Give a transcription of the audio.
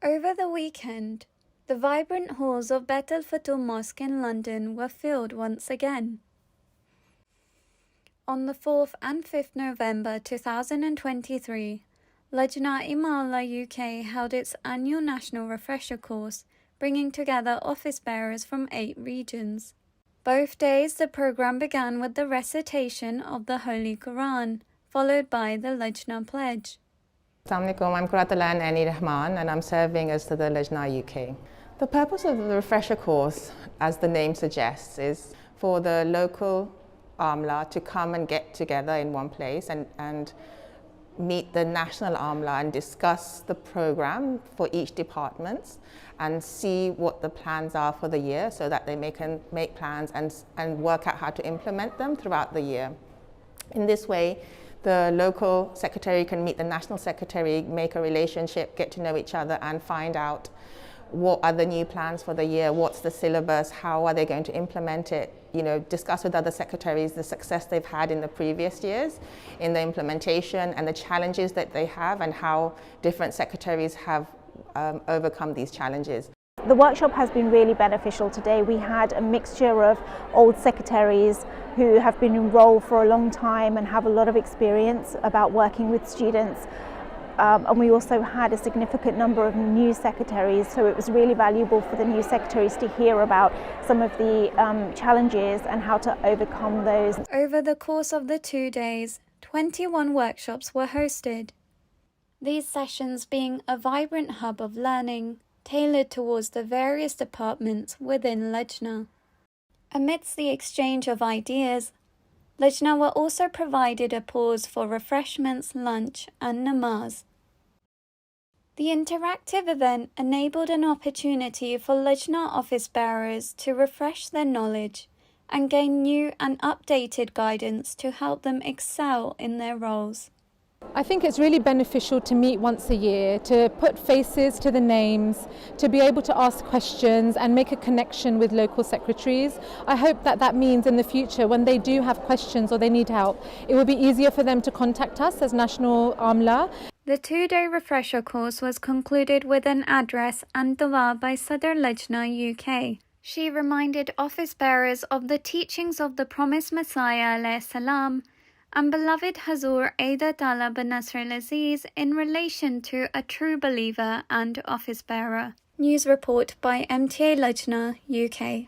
Over the weekend, the vibrant halls of Bet el-Futuh Mosque in London were filled once again. On the 4th and 5th November 2023, Lajnah Imala UK held its annual national refresher course, bringing together office bearers from 8 regions. Both days the program began with the recitation of the Holy Quran, followed by the Lajna pledge. Assalamu alaikum, I'm Qurratullahi Ani Rahman and I'm serving as to the Lajna UK. The purpose of the refresher course, as the name suggests, is for the local Amla to come and get together in one place and meet the national Amla and discuss the program for each department and see what the plans are for the year so that they can make plans and work out how to implement them throughout the year. In this way, the local secretary can meet the national secretary, make a relationship, get to know each other and find out what are the new plans for the year, what's the syllabus, how are they going to implement it, discuss with other secretaries the success they've had in the previous years in the implementation and the challenges that they have and how different secretaries have overcome these challenges. The workshop has been really beneficial today. We had a mixture of old secretaries who have been enrolled for a long time and have a lot of experience about working with students. And we also had a significant number of new secretaries, so it was really valuable for the new secretaries to hear about some of the challenges and how to overcome those. Over the course of the 2 days, 21 workshops were hosted. These sessions being a vibrant hub of learning, tailored towards the various departments within Lajna. Amidst the exchange of ideas, Lajna were also provided a pause for refreshments, lunch and namaz. The interactive event enabled an opportunity for Lajna office bearers to refresh their knowledge and gain new and updated guidance to help them excel in their roles. I think it's really beneficial to meet once a year, to put faces to the names, to be able to ask questions and make a connection with local secretaries. I hope that means in the future when they do have questions or they need help, it will be easier for them to contact us as National Amla. The 2-day refresher course was concluded with an address and dua by Sadr Lajna UK. She reminded office bearers of the teachings of the promised Messiah alayhi salam and beloved Hazur Aida Tala bin Nasr al-Aziz in relation to a true believer and office bearer. News report by MTA Lajna UK.